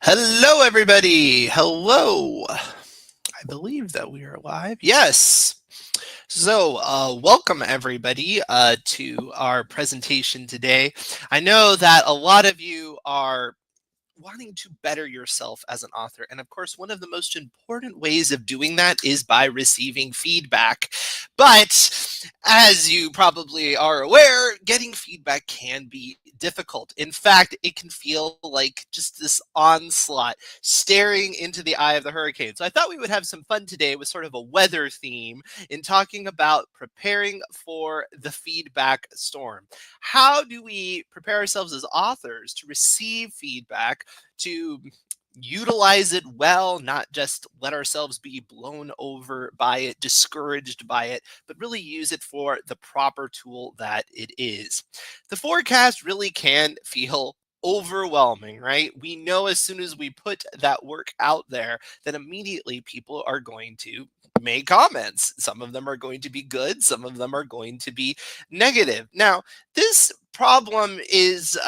Hello, everybody. Hello. I believe that we are live. Yes. Welcome everybody to our presentation today. I know that a lot of you are wanting to better yourself as an author. And of course, one of the most important ways of doing that is by receiving feedback. But as you probably are aware, getting feedback can be difficult. In fact, it can feel like just this onslaught staring into the eye of the hurricane. So I thought we would have some fun today with sort of a weather theme in talking about preparing for the feedback storm. How do we prepare ourselves as authors to receive feedback, to utilize it well, not just let ourselves be blown over by it, discouraged by it, but really use it for the proper tool that it is? The forecast really can feel overwhelming, right? We know as soon as we put that work out there that immediately people are going to make comments. Some of them are going to be good, some of them are going to be negative. Now, this problem is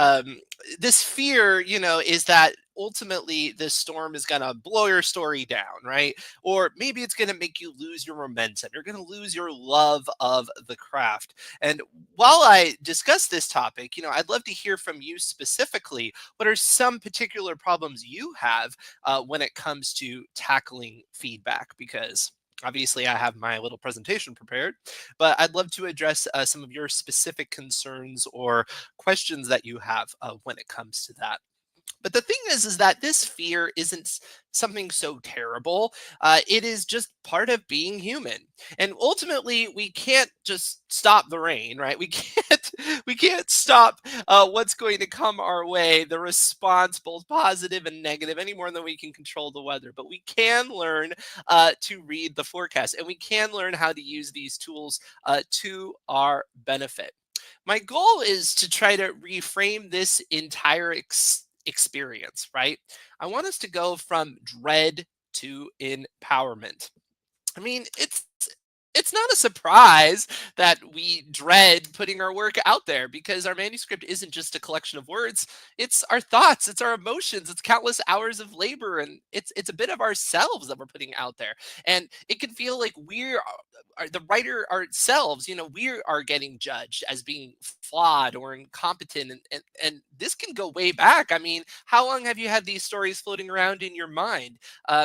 this fear, is that ultimately this storm is going to blow your story down, right? Or maybe it's going to make you lose your momentum. You're going to lose your love of the craft. And while I discuss this topic, I'd love to hear from you specifically. What are some particular problems you have when it comes to tackling feedback? Because obviously I have my little presentation prepared, but I'd love to address some of your specific concerns or questions that you have when it comes to that. But the thing is that this fear isn't something so terrible. It is just part of being human, and ultimately, we can't just stop the rain, right? We can't we can't stop what's going to come our way, the response, both positive and negative, any more than we can control the weather. But we can learn to read the forecast, and we can learn how to use these tools to our benefit. My goal is to try to reframe this entire experience, right? I want us to go from dread to empowerment. I mean, it's not a surprise that we dread putting our work out there because our manuscript isn't just a collection of words. It's our thoughts, it's our emotions, it's countless hours of labor, and it's a bit of ourselves that we're putting out there. And it can feel like the writer ourselves, we are getting judged as being flawed or incompetent, and this can go way back. I mean, how long have you had these stories floating around in your mind?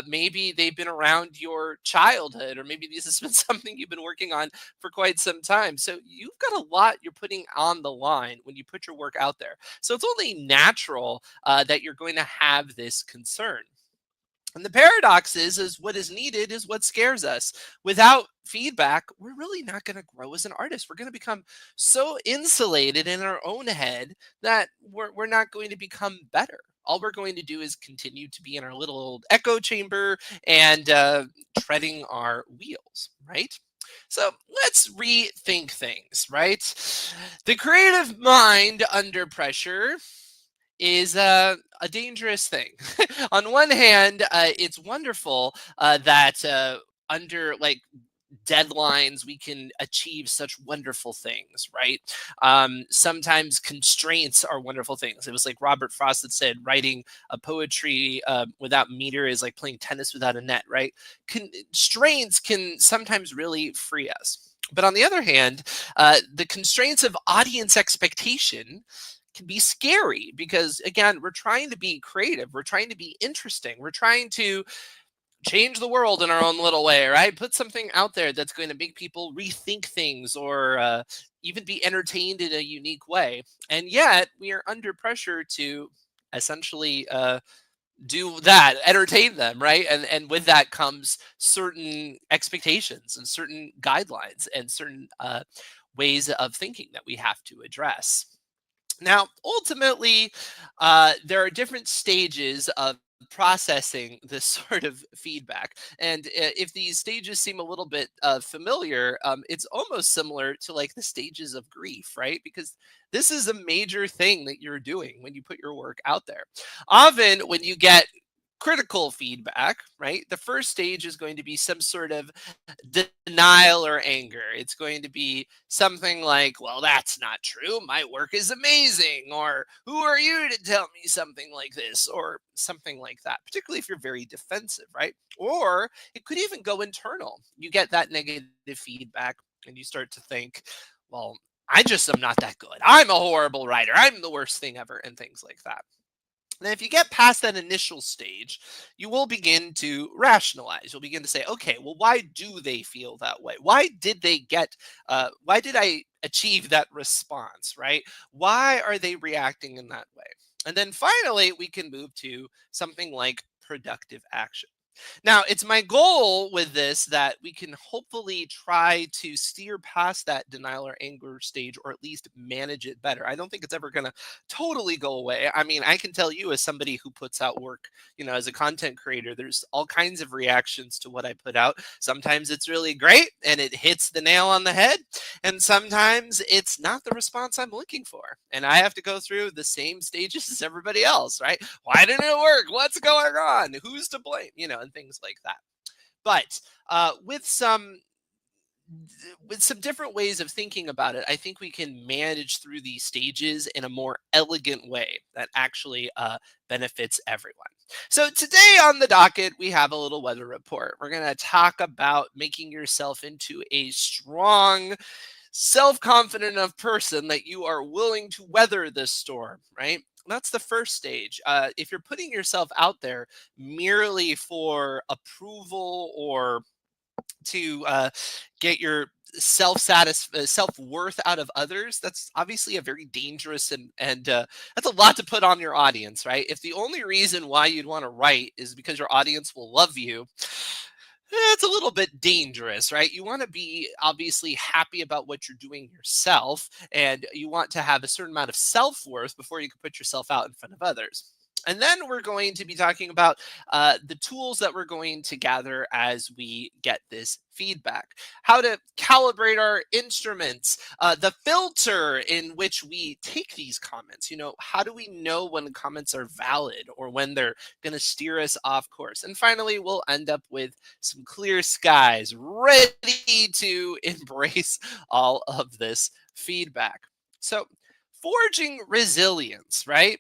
Maybe they've been around your childhood, or maybe this has been something you've been working on for quite some time. So you've got a lot you're putting on the line when you put your work out there. So it's only natural that you're going to have this concern. And the paradox is what is needed is what scares us. Without feedback, we're really not going to grow as an artist. We're going to become so insulated in our own head that we're not going to become better. All we're going to do is continue to be in our little old echo chamber and treading our wheels, right? So let's rethink things, right? The creative mind under pressure is a dangerous thing. On one hand, it's wonderful that under like deadlines we can achieve such wonderful things, right? Sometimes constraints are wonderful things. It was like Robert Frost that said writing a poetry without meter is like playing tennis without a net, right? Constraints can sometimes really free us. But on the other hand, the constraints of audience expectation can be scary because, again, we're trying to be creative, we're trying to be interesting, we're trying to change the world in our own little way, right? Put something out there that's going to make people rethink things or even be entertained in a unique way. And yet we are under pressure to essentially do that, entertain them, right? And with that comes certain expectations and certain guidelines and certain ways of thinking that we have to address. Now, ultimately, there are different stages of processing this sort of feedback. And if these stages seem a little bit familiar, it's almost similar to like the stages of grief, right? Because this is a major thing that you're doing when you put your work out there. Often, when you get critical feedback, right? The first stage is going to be some sort of denial or anger. It's going to be something like, well, that's not true. My work is amazing. Or who are you to tell me something like this? Or something like that, particularly if you're very defensive, right? Or it could even go internal. You get that negative feedback and you start to think, well, I just am not that good. I'm a horrible writer. I'm the worst thing ever, and things like that. Now, if you get past that initial stage, you will begin to rationalize. You'll begin to say, okay, well, why do they feel that way? Why did I achieve that response, right? Why are they reacting in that way? And then finally, we can move to something like productive action. Now, it's my goal with this that we can hopefully try to steer past that denial or anger stage, or at least manage it better. I don't think it's ever going to totally go away. I mean, I can tell you, as somebody who puts out work, as a content creator, there's all kinds of reactions to what I put out. Sometimes it's really great and it hits the nail on the head, and sometimes it's not the response I'm looking for. And I have to go through the same stages as everybody else, right? Why didn't it work? What's going on? Who's to blame? And things like that. But with some different ways of thinking about it, I think we can manage through these stages in a more elegant way that actually benefits everyone. So today on the docket, we have a little weather report. We're going to talk about making yourself into a strong, self-confident enough person that you are willing to weather this storm, right? That's the first stage. If you're putting yourself out there merely for approval or to get your self-worth out of others, that's obviously a very dangerous and that's a lot to put on your audience, right? If the only reason why you'd want to write is because your audience will love you, it's a little bit dangerous, right? You want to be obviously happy about what you're doing yourself, and you want to have a certain amount of self-worth before you can put yourself out in front of others. And then we're going to be talking about the tools that we're going to gather as we get this feedback, how to calibrate our instruments, the filter in which we take these comments. How do we know when comments are valid or when they're going to steer us off course? And finally, we'll end up with some clear skies, ready to embrace all of this feedback. So, forging resilience, right?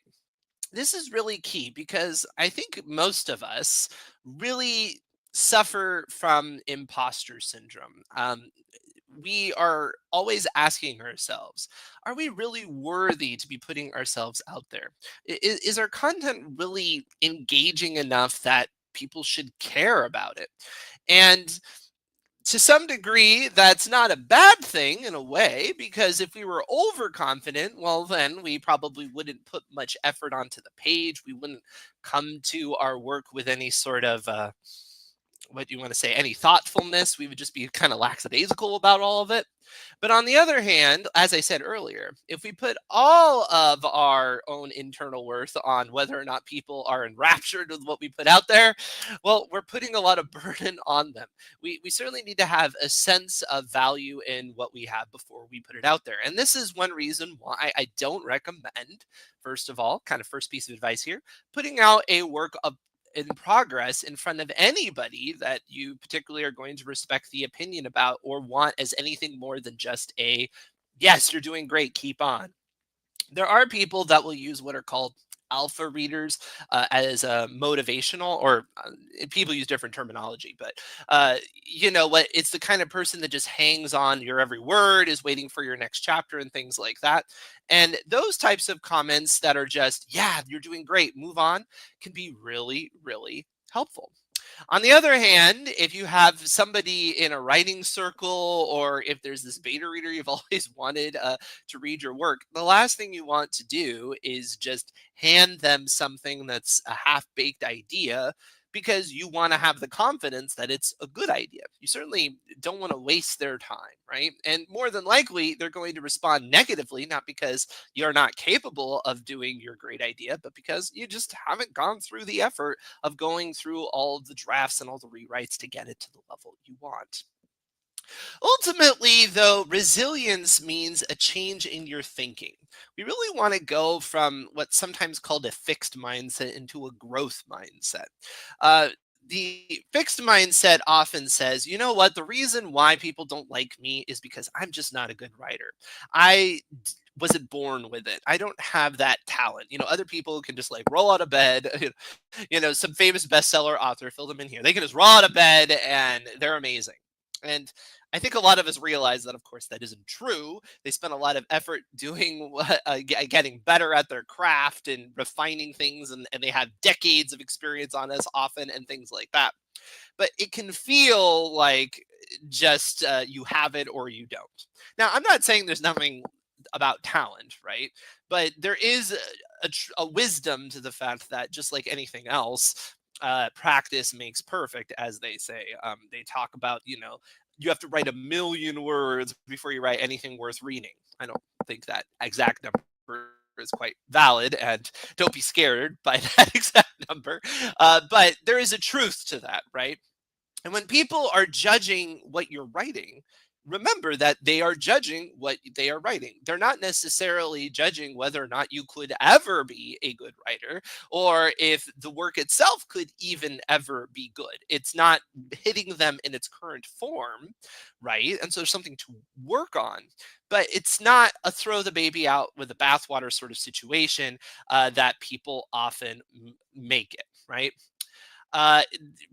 This is really key because I think most of us really suffer from imposter syndrome. We are always asking ourselves, are we really worthy to be putting ourselves out there? Is our content really engaging enough that people should care about it? And to some degree, that's not a bad thing in a way, because if we were overconfident, well, then we probably wouldn't put much effort onto the page. We wouldn't come to our work with any sort of what do you want to say, any thoughtfulness. We would just be kind of lackadaisical about all of it. But on the other hand, as I said earlier, if we put all of our own internal worth on whether or not people are enraptured with what we put out there, well, we're putting a lot of burden on them. We certainly need to have a sense of value in what we have before we put it out there. And this is one reason why I don't recommend, first of all, kind of first piece of advice here, putting out a work of in progress in front of anybody that you particularly are going to respect the opinion about or want as anything more than just a yes, you're doing great, keep on. There are people that will use what are called alpha readers as a motivational, or people use different terminology, but you know what, it's the kind of person that just hangs on your every word, is waiting for your next chapter and things like that. And those types of comments that are just, yeah, you're doing great, move on, can be really, really helpful. On the other hand, if you have somebody in a writing circle, or if there's this beta reader you've always wanted to read your work, the last thing you want to do is just hand them something that's a half baked idea, because you want to have the confidence that it's a good idea. You certainly don't want to waste their time, right? And more than likely, they're going to respond negatively, not because you're not capable of doing your great idea, but because you just haven't gone through the effort of going through all of the drafts and all the rewrites to get it to the level you want. Ultimately, though, resilience means a change in your thinking. We really want to go from what's sometimes called a fixed mindset into a growth mindset. The fixed mindset often says, you know what, the reason why people don't like me is because I'm just not a good writer. Wasn't born with it. I don't have that talent. Other people can just like roll out of bed. Some famous bestseller author, fill them in here. They can just roll out of bed and they're amazing. And I think a lot of us realize that, of course, that isn't true. They spend a lot of effort doing getting better at their craft and refining things, and they have decades of experience on us often, and things like that. But it can feel like just you have it or you don't. Now, I'm not saying there's nothing about talent, right? But there is a wisdom to the fact that, just like anything else, practice makes perfect, as they say. They talk about, you have to write 1 million words before you write anything worth reading. I don't think that exact number is quite valid, and don't be scared by that exact number. But there is a truth to that, right? And when people are judging what you're writing, remember that they are judging what they are writing. They're not necessarily judging whether or not you could ever be a good writer, or if the work itself could even ever be good. It's not hitting them in its current form, right? And so there's something to work on. But it's not a throw the baby out with the bathwater sort of situation that people often make it, right? uh,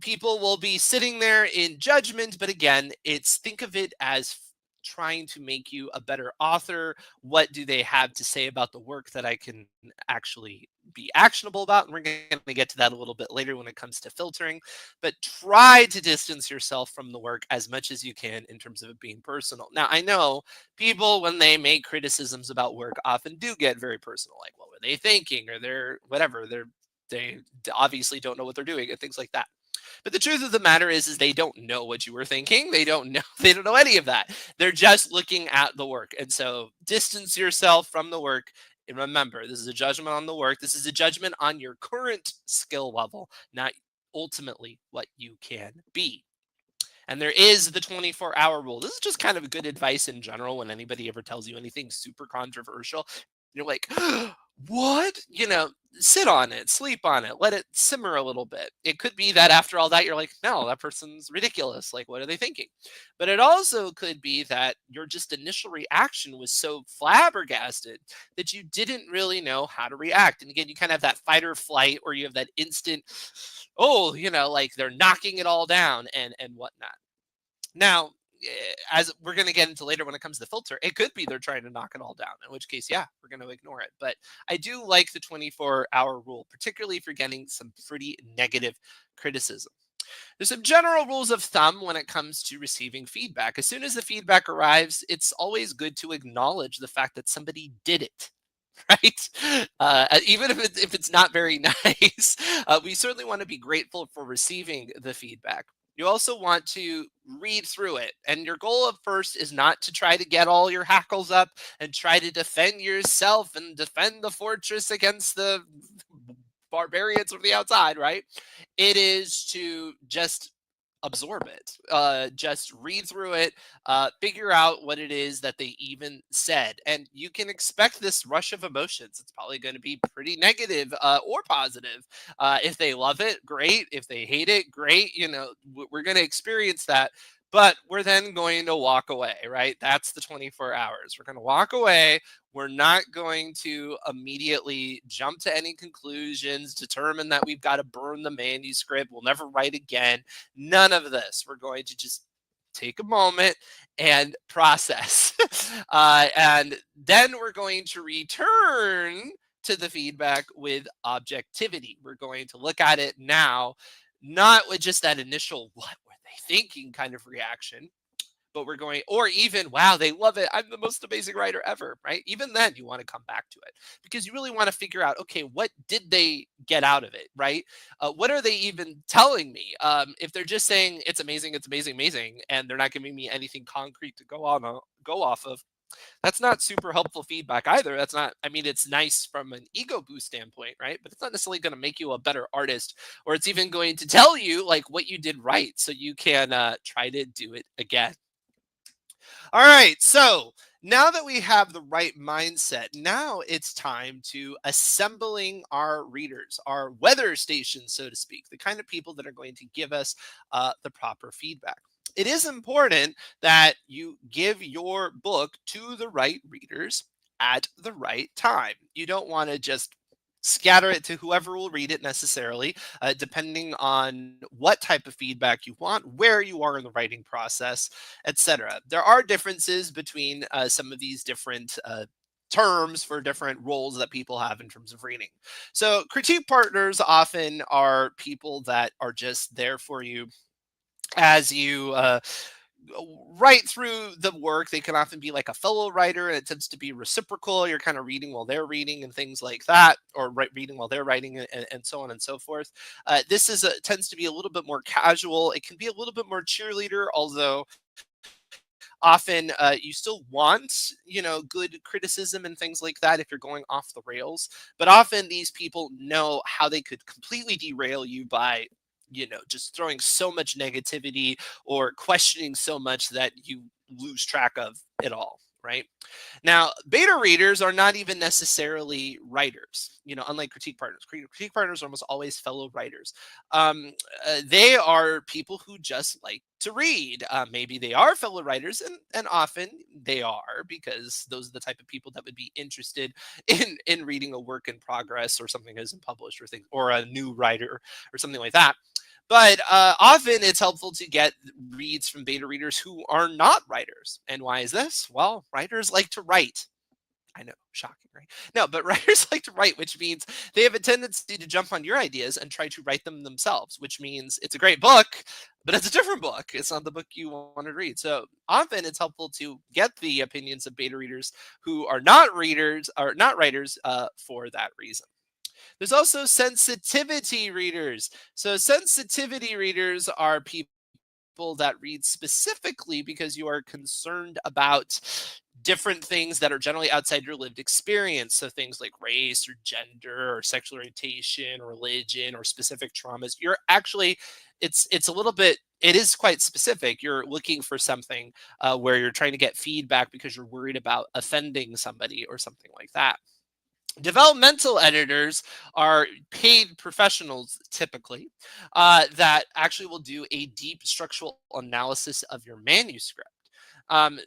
People will be sitting there in judgment, but again, it's think of it as trying to make you a better author. What do they have to say about the work that I can actually be actionable about? And we're going to get to that a little bit later when it comes to filtering. But try to distance yourself from the work as much as you can in terms of it being personal. Now, I know people, when they make criticisms about work, often do get very personal, like what were they thinking, or they're whatever, they obviously don't know what they're doing and things like that. But the truth of the matter is they don't know what you were thinking. They don't know. They don't know any of that. They're just looking at the work. And so distance yourself from the work. And remember, this is a judgment on the work. This is a judgment on your current skill level, not ultimately what you can be. And there is the 24-hour rule. This is just kind of good advice in general when anybody ever tells you anything super controversial. You're like, what? Sit on it, sleep on it, let it simmer a little bit. It could be that after all that, you're like, no, that person's ridiculous. Like, what are they thinking? But it also could be that your just initial reaction was so flabbergasted that you didn't really know how to react. And again, you kind of have that fight or flight, or you have that instant, oh, like they're knocking it all down and whatnot. Now, as we're going to get into later when it comes to filter, it could be they're trying to knock it all down, in which case, yeah, we're going to ignore it. But I do like the 24-hour rule, particularly if you're getting some pretty negative criticism. There's some general rules of thumb when it comes to receiving feedback. As soon as the feedback arrives, it's always good to acknowledge the fact that somebody did it. Right? Even if it's not very nice, we certainly want to be grateful for receiving the feedback. You also want to read through it. And your goal at first is not to try to get all your hackles up and try to defend yourself and defend the fortress against the barbarians from the outside, right? It is to just absorb it, just read through it, figure out what it is that they even said. And you can expect this rush of emotions. It's probably going to be pretty negative or positive. If they love it, great. If they hate it, great. We're going to experience that. But we're then going to walk away, right? That's the 24 hours. We're going to walk away. We're not going to immediately jump to any conclusions, determine that we've got to burn the manuscript. We'll never write again. None of this. We're going to just take a moment and process. And then we're going to return to the feedback with objectivity. We're going to look at it now, not with just that initial, what were they thinking kind of reaction, but we're going, or even, wow, they love it, I'm the most amazing writer ever, right? Even then, you want to come back to it because you really want to figure out, okay, what did they get out of it, right? What are they even telling me? If they're just saying it's amazing, it's amazing, amazing, and they're not giving me anything concrete to go off of, that's not super helpful feedback either. That's not, I mean, it's nice from an ego boost standpoint, right? But it's not necessarily going to make you a better artist, or it's even going to tell you like what you did right so you can try to do it again. All right. So now that we have the right mindset, now it's time to assembling our readers, our weather stations, so to speak, the kind of people that are going to give us the proper feedback. It is important that you give your book to the right readers at the right time. You don't want to just scatter it to whoever will read it necessarily, depending on what type of feedback you want, where you are in the writing process, etc. There are differences between some of these different terms for different roles that people have in terms of reading. So, critique partners often are people that are just there for you as you write through the work. They can often be like a fellow writer, and it tends to be reciprocal. You're kind of reading while they're reading and things like that, or reading while they're writing, and so on and so forth. This tends to be a little bit more casual. It can be a little bit more cheerleader, although often you still want, good criticism and things like that if you're going off the rails. But often these people know how they could completely derail you by just throwing so much negativity or questioning so much that you lose track of it all, right? Now, beta readers are not even necessarily writers, unlike critique partners. Critique partners are almost always fellow writers. Um, they are people who just like to read. Maybe they are fellow writers, and often they are, because those are the type of people that would be interested in reading a work in progress or something that isn't published, or things, or a new writer or something like that. But often it's helpful to get reads from beta readers who are not writers. And why is this? Well, writers like to write. I know, shocking, right? No, but writers like to write, which means they have a tendency to jump on your ideas and try to write them themselves, which means it's a great book, but it's a different book. It's not the book you want to read. So often it's helpful to get the opinions of beta readers who are not readers or not writers for that reason. There's also sensitivity readers. So sensitivity readers are people that read specifically because you are concerned about different things that are generally outside your lived experience. So things like race or gender or sexual orientation, religion, or specific traumas. You're actually, it's a little bit, it is quite specific. You're looking for something where you're trying to get feedback because you're worried about offending somebody or something like that. Developmental editors are paid professionals typically that actually will do a deep structural analysis of your manuscript.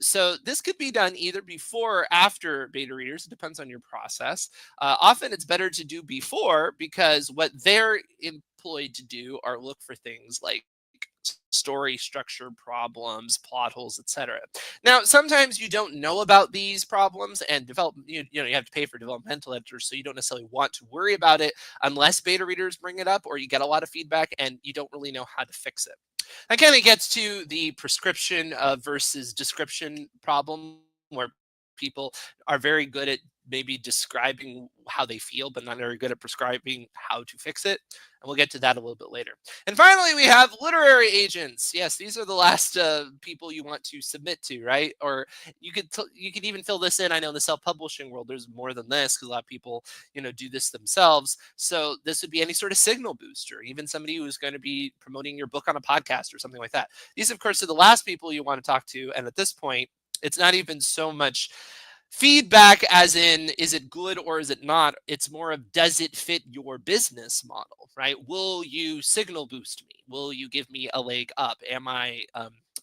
So this could be done either before or after beta readers. It depends on your process. Often it's better to do before, because what they're employed to do are look for things like story structure problems, plot holes, etc. Now, sometimes you don't know about these problems, and you have to pay for developmental editors, so you don't necessarily want to worry about it unless beta readers bring it up or you get a lot of feedback and you don't really know how to fix it. That kind of gets to the prescription versus description problem, where people are very good at maybe describing how they feel, but not very good at prescribing how to fix it. And we'll get to that a little bit later. And finally, we have literary agents. Yes, these are the last people you want to submit to, right? Or you could even fill this in. I know in the self-publishing world, there's more than this, because a lot of people, do this themselves. So this would be any sort of signal booster, even somebody who's going to be promoting your book on a podcast or something like that. These, of course, are the last people you want to talk to. And at this point, it's not even so much feedback as in, is it good or is it not? It's more of, does it fit your business model, right? Will you signal boost me? Will you give me a leg up? Am I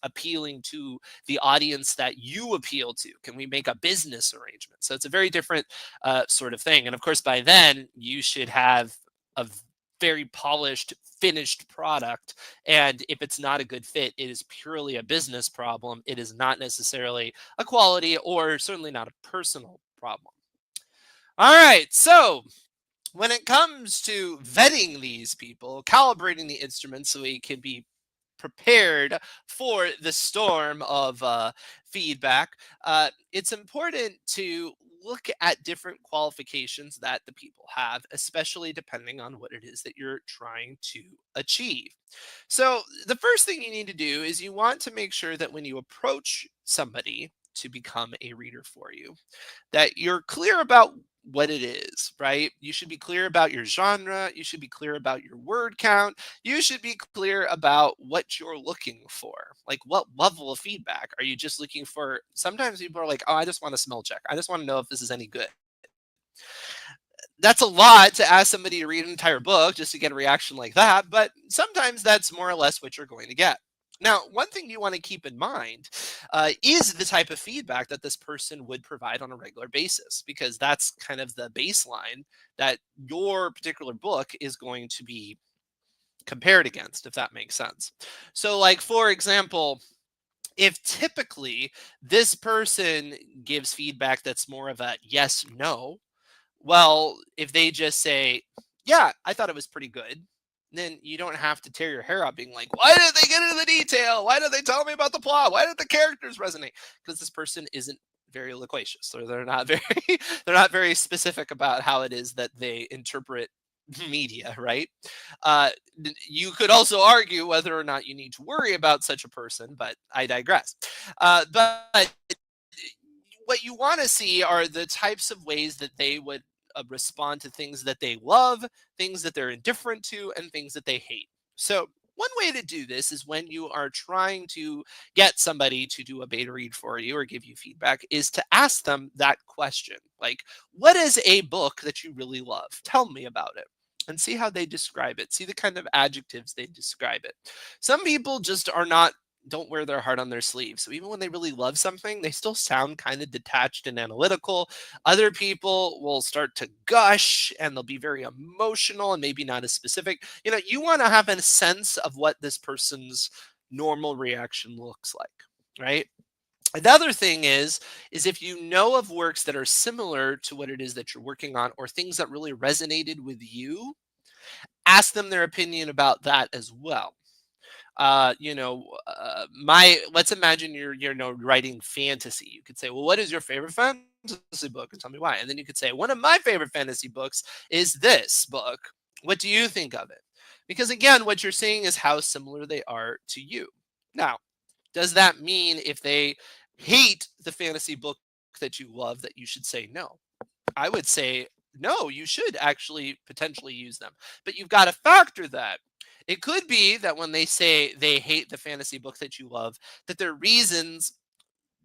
appealing to the audience that you appeal to? Can we make a business arrangement? So it's a very different sort of thing. And of course, by then you should have a very polished, finished product. And if it's not a good fit, it is purely a business problem. It is not necessarily a quality or certainly not a personal problem. All right. So when it comes to vetting these people, calibrating the instruments so we can be prepared for the storm of feedback, it's important to look at different qualifications that the people have, especially depending on what it is that you're trying to achieve. So, the first thing you need to do is you want to make sure that when you approach somebody to become a reader for you. That you're clear about what it is, right? You should be clear about your genre. You should be clear about your word count. You should be clear about what you're looking for. Like, what level of feedback are you just looking for? Sometimes people are like, oh, I just want a smell check. I just want to know if this is any good. That's a lot to ask somebody to read an entire book just to get a reaction like that, but sometimes that's more or less what you're going to get. Now, one thing you want to keep in mind is the type of feedback that this person would provide on a regular basis, because that's kind of the baseline that your particular book is going to be compared against, if that makes sense. So, like, for example, if typically this person gives feedback that's more of a yes, no, well, if they just say, "Yeah, I thought it was pretty good," then you don't have to tear your hair out being like, "Why did they get into the detail? Why did they tell me about the plot? Why did the characters resonate?" Because this person isn't very loquacious, or they're not very they're not very specific about how it is that they interpret media, right? Uh, you could also argue whether or not you need to worry about such a person, but I digress. But what you want to see are the types of ways that they would respond to things that they love, things that they're indifferent to, and things that they hate. So, one way to do this is when you are trying to get somebody to do a beta read for you or give you feedback, is to ask them that question. Like, what is a book that you really love? Tell me about it. And see how they describe it. See the kind of adjectives they describe it. Some people just are not don't wear their heart on their sleeve. So even when they really love something, they still sound kind of detached and analytical. Other people will start to gush and they'll be very emotional and maybe not as specific. You want to have a sense of what this person's normal reaction looks like, right? Another thing is if you know of works that are similar to what it is that you're working on, or things that really resonated with you, ask them their opinion about that as well. My let's imagine you're writing fantasy. You could say, well, what is your favorite fantasy book, and tell me why. And then you could say, one of my favorite fantasy books is this book. What do you think of it? Because again, what you're saying is how similar they are to you. Now, does that mean if they hate the fantasy book that you love that you should say no? I would say no, you should actually potentially use them. But you've got to factor that. It could be that when they say they hate the fantasy book that you love, that their reasons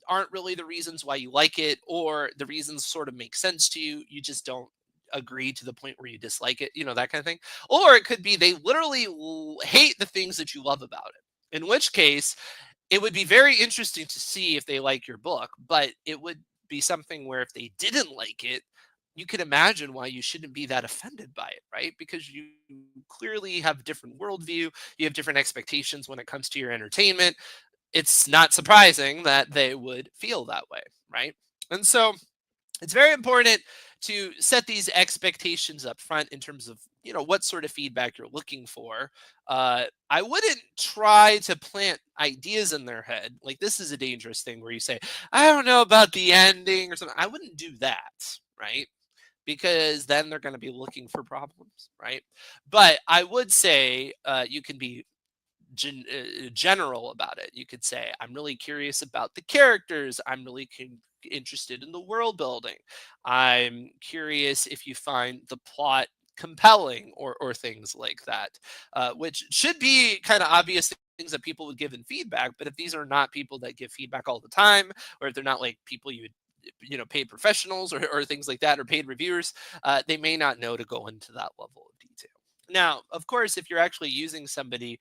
aren't really the reasons why you like it, or the reasons sort of make sense to you. You just don't agree to the point where you dislike it, that kind of thing. Or it could be they literally hate the things that you love about it. In which case, it would be very interesting to see if they like your book, but it would be something where if they didn't like it, you can imagine why you shouldn't be that offended by it, right? Because you clearly have different worldview, you have different expectations when it comes to your entertainment. It's not surprising that they would feel that way, right? And so it's very important to set these expectations up front in terms of what sort of feedback you're looking for. I wouldn't try to plant ideas in their head. Like, this is a dangerous thing where you say, I don't know about the ending or something. I wouldn't do that, right? Because then they're going to be looking for problems, right? But I would say you can be general about it. You could say, I'm really curious about the characters. I'm really interested in the world building. I'm curious if you find the plot compelling, or things like that, which should be kind of obvious things that people would give in feedback. But if these are not people that give feedback all the time, or if they're not like people you would paid professionals, or things like that, or paid reviewers, they may not know to go into that level of detail. Now, of course, if you're actually using somebody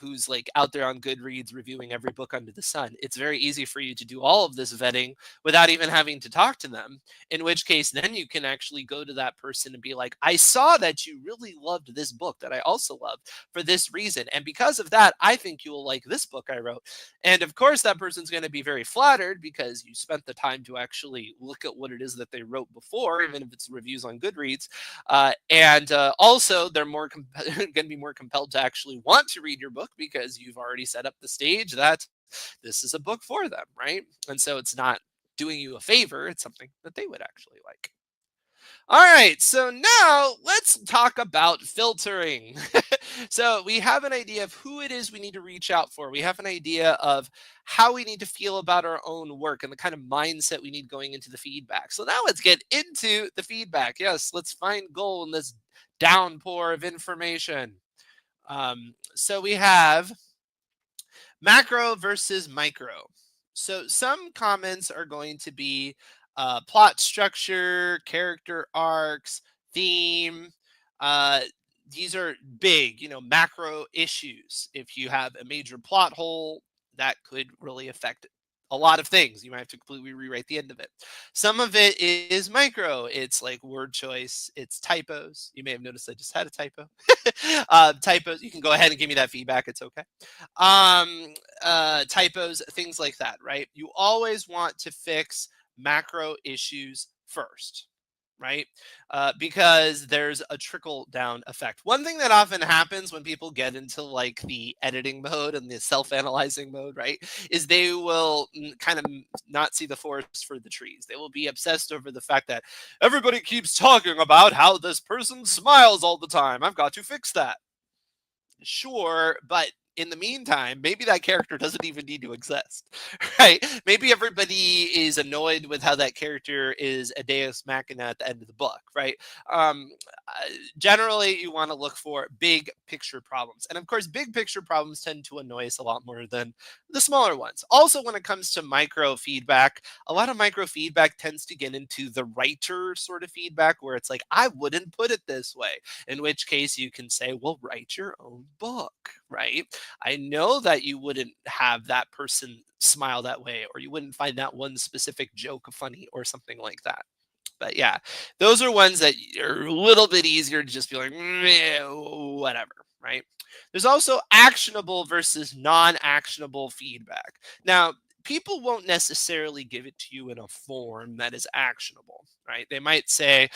who's like out there on Goodreads reviewing every book under the sun, it's very easy for you to do all of this vetting without even having to talk to them. In which case, then you can actually go to that person and be like, I saw that you really loved this book that I also loved for this reason. And because of that, I think you will like this book I wrote. And of course, that person's going to be very flattered because you spent the time to actually look at what it is that they wrote before, even if it's reviews on Goodreads. And also, they're going to be more compelled to actually want to read your book because you've already set up the stage that this is a book for them, right? And so it's not doing you a favor, it's something that they would actually like. All right, so now let's talk about filtering. So we have an idea of who it is we need to reach out for. We have an idea of how we need to feel about our own work and the kind of mindset we need going into the feedback. So now let's get into the feedback. Yes, let's find gold in this downpour of information. So we have macro versus micro. So some comments are going to be plot structure, character arcs, theme. Uh, these are big, macro issues. If you have a major plot hole, that could really affect a lot of things. You might have to completely rewrite the end of it. Some of it is micro. It's like word choice. It's typos. You may have noticed I just had a typo. Typos. You can go ahead and give me that feedback. It's okay. Typos, things like that, right? You always want to fix macro issues first, right? Because there's a trickle down effect. One thing that often happens when people get into like the editing mode and the self analyzing mode, right, is they will kind of not see the forest for the trees. They will be obsessed over the fact that everybody keeps talking about how this person smiles all the time. I've got to fix that. Sure, but in the meantime, maybe that character doesn't even need to exist, right? Maybe everybody is annoyed with how that character is a deus machina at the end of the book, right? Um, Generally, you want to look for big picture problems. And of course, big picture problems tend to annoy us a lot more than the smaller ones. Also, when it comes to micro feedback, a lot of micro feedback tends to get into the writer sort of feedback where it's like, I wouldn't put it this way, in which case you can say, well, write your own book, right? I know that you wouldn't have that person smile that way, or you wouldn't find that one specific joke funny or something like that. But yeah, those are ones that are a little bit easier to just be like, "Meh, whatever, right? There's also actionable versus non actionable feedback. Now, people won't necessarily give it to you in a form that is actionable, right? They might say,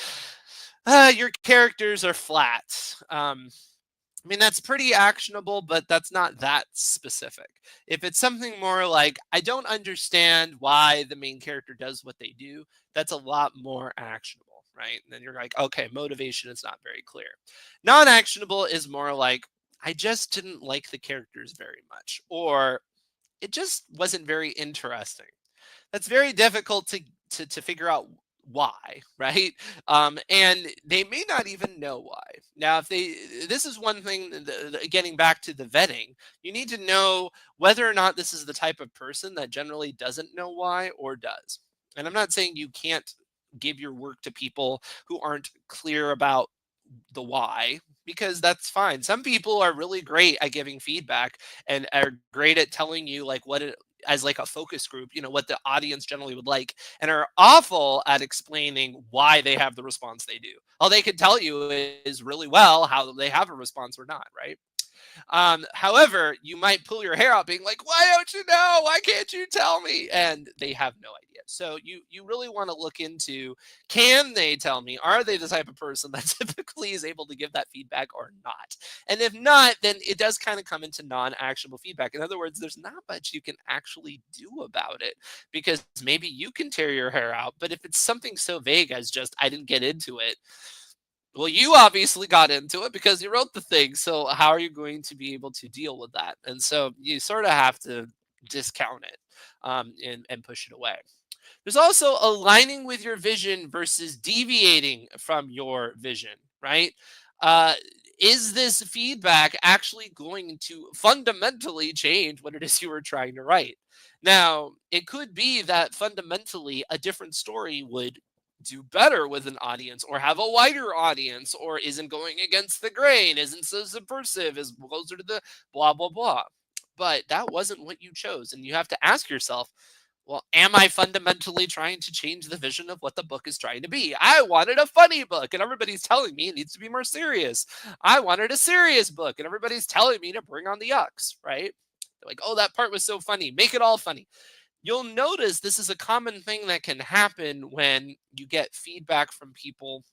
your characters are flat. I mean, that's pretty actionable, but that's not that specific. If it's something more like, I don't understand why the main character does what they do, that's a lot more actionable, right? And then you're like, okay, motivation is not very clear. Non actionable is more like, I just didn't like the characters very much, or it just wasn't very interesting. That's very difficult to figure out why, right? And they may not even know why. Now, if they, this is one thing. Getting back to the vetting, you need to know whether or not this is the type of person that generally doesn't know why or does. And I'm not saying you can't give your work to people who aren't clear about the why, because that's fine. Some people are really great at giving feedback and are great at telling you like what it, as like a focus group, what the audience generally would like, and are awful at explaining why they have the response they do. All they can tell you is really well how they have a response or not, right? However, you might pull your hair out being like, why don't you know? Why can't you tell me? And they have no idea. So you really want to look into, can they tell me? Are they the type of person that typically is able to give that feedback or not? And if not, then it does kind of come into non-actionable feedback. In other words, there's not much you can actually do about it, because maybe you can tear your hair out, but if it's something so vague as just I didn't get into it, well, you obviously got into it because you wrote the thing. So how are you going to be able to deal with that? And so you sort of have to discount it, and push it away. There's also aligning with your vision versus deviating from your vision, right? Uh, is this feedback actually going to fundamentally change what it is you were trying to write? Now, it could be that fundamentally a different story would do better with an audience or have a wider audience or isn't going against the grain, isn't so subversive, is closer to the blah, blah, blah. But that wasn't what you chose. And you have to ask yourself, well, am I fundamentally trying to change the vision of what the book is trying to be? I wanted a funny book, and everybody's telling me it needs to be more serious. I wanted a serious book, and everybody's telling me to bring on the yucks, right? They're like, oh, that part was so funny. Make it all funny. You'll notice this is a common thing that can happen when you get feedback from people,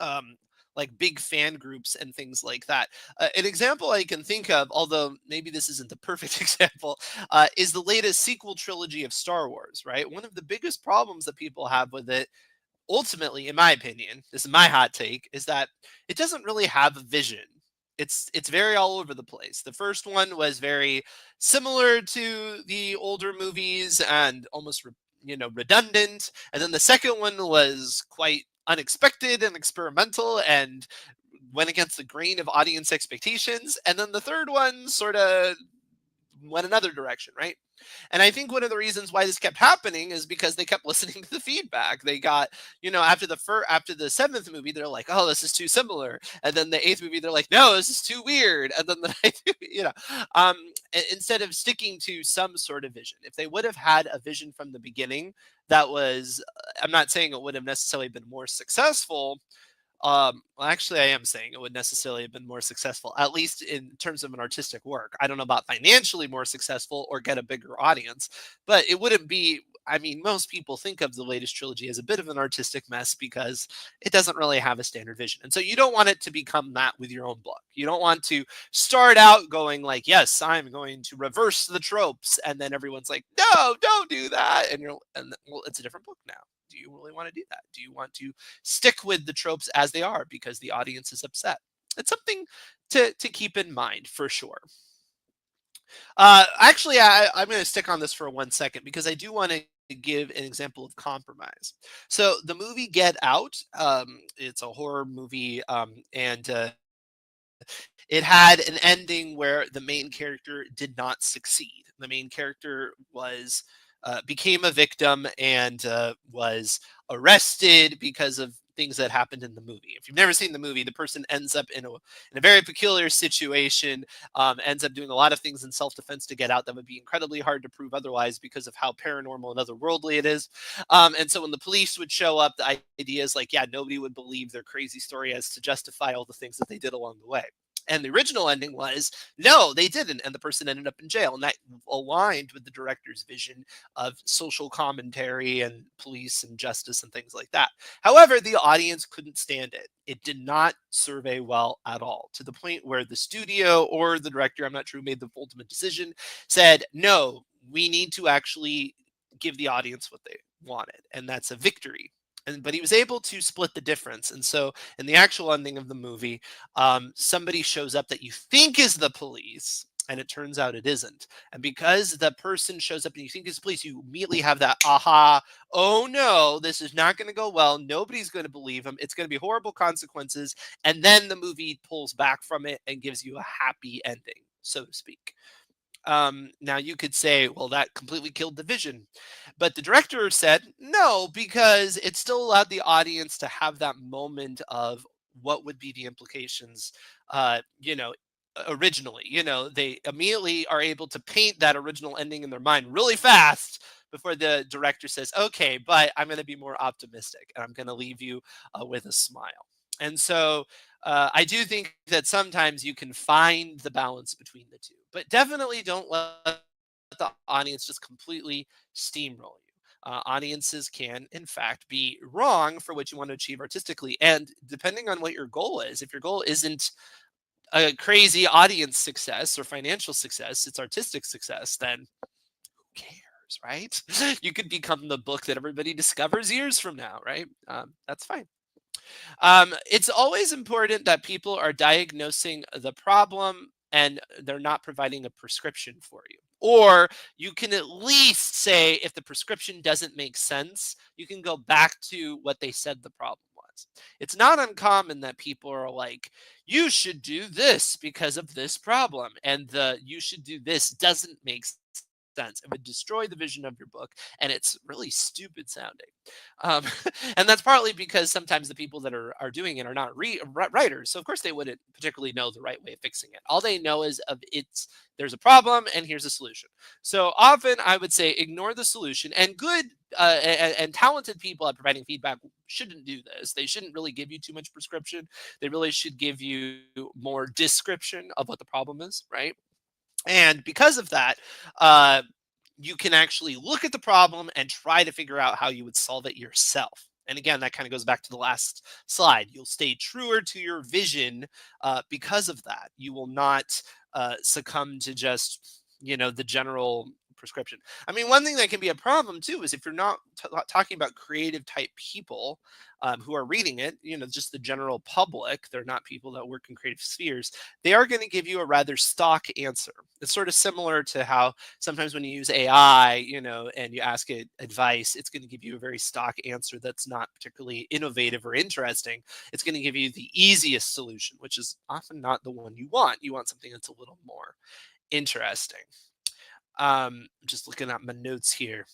um, like big fan groups and things like that. An example I can think of, although maybe this isn't the perfect example, is the latest sequel trilogy of Star Wars, right? One of the biggest problems that people have with it, ultimately, in my opinion, this is my hot take, is that it doesn't really have a vision. it's very all over the place. The first one was very similar to the older movies and almost redundant, and then the second one was quite unexpected and experimental and went against the grain of audience expectations, and then the third one sort of went another direction, right? And I think one of the reasons why this kept happening is because they kept listening to the feedback. They got, after the seventh movie, they're like, "Oh, this is too similar," and then the eighth movie, they're like, "No, this is too weird," and then the ninth, um, instead of sticking to some sort of vision. If they would have had a vision from the beginning, that was, I'm not saying it would have necessarily been more successful, well, actually, I am saying it would necessarily have been more successful, at least in terms of an artistic work. I don't know about financially more successful or get a bigger audience, but it wouldn't be. I mean, most people think of the latest trilogy as a bit of an artistic mess because it doesn't really have a standard vision. And so you don't want it to become that with your own book. You don't want to start out going like, yes, I'm going to reverse the tropes. And then everyone's like, no, don't do that. Well, it's a different book now. Do you really want to do that? Do you want to stick with the tropes as they are because the audience is upset? It's something to keep in mind for sure. Actually, I'm going to stick on this for 1 second because I do want to give an example of compromise. So the movie Get Out, it's a horror movie, and it had an ending where the main character did not succeed. The main character was became a victim and was arrested because of things that happened in the movie. If you've never seen the movie, the person ends up in a very peculiar situation, ends up doing a lot of things in self defense to get out that would be incredibly hard to prove otherwise because of how paranormal and otherworldly it is. And so when the police would show up, the idea is like, yeah, nobody would believe their crazy story as to justify all the things that they did along the way. And the original ending was no, they didn't. And the person ended up in jail. And that aligned with the director's vision of social commentary and police and justice and things like that. However, the audience couldn't stand it. It did not survey well at all, to the point where the studio or the director, I'm not sure who made the ultimate decision, said, no, we need to actually give the audience what they wanted. And that's a victory. But he was able to split the difference. And so in the actual ending of the movie, somebody shows up that you think is the police, and it turns out it isn't. And because the person shows up and you think is police, you immediately have that aha, oh no, this is not going to go well. Nobody's going to believe him. It's going to be horrible consequences. And then the movie pulls back from it and gives you a happy ending, so to speak. Now you could say, well, that completely killed the vision. But the director said no, because it still allowed the audience to have that moment of what would be the implications, originally. They immediately are able to paint that original ending in their mind really fast before the director says, okay, but I'm going to be more optimistic and I'm going to leave you with a smile. And so I do think that sometimes you can find the balance between the two, but definitely don't let the audience just completely steamroll you. Audiences can, in fact, be wrong for what you want to achieve artistically. And depending on what your goal is, if your goal isn't a crazy audience success or financial success, it's artistic success, then who cares, right? You could become the book that everybody discovers years from now, right? That's fine. It's always important that people are diagnosing the problem and they're not providing a prescription for you. Or you can at least say, if the prescription doesn't make sense, you can go back to what they said the problem was. It's not uncommon that people are like, you should do this because of this problem. And the you should do this doesn't make sense. It would destroy the vision of your book. And it's really stupid sounding. Um, and that's partly because sometimes the people that are doing it are not writers, so of course they wouldn't particularly know the right way of fixing it. All they know is of it's there's a problem and here's a solution. So often I would say ignore the solution, and good and talented people at providing feedback shouldn't do this. They shouldn't really give you too much prescription. They really should give you more description of what the problem is, right? And because of that, uh, you can actually look at the problem and try to figure out how you would solve it yourself. And again, that kind of goes back to the last slide. You'll stay truer to your vision because of that. You will not succumb to just the general prescription. I mean, one thing that can be a problem too is if you're not talking about creative type people who are reading it, just the general public, they're not people that work in creative spheres, they are going to give you a rather stock answer. It's sort of similar to how sometimes when you use AI, and you ask it advice, it's going to give you a very stock answer that's not particularly innovative or interesting. It's going to give you the easiest solution, which is often not the one you want. You want something that's a little more interesting. Just looking at my notes here.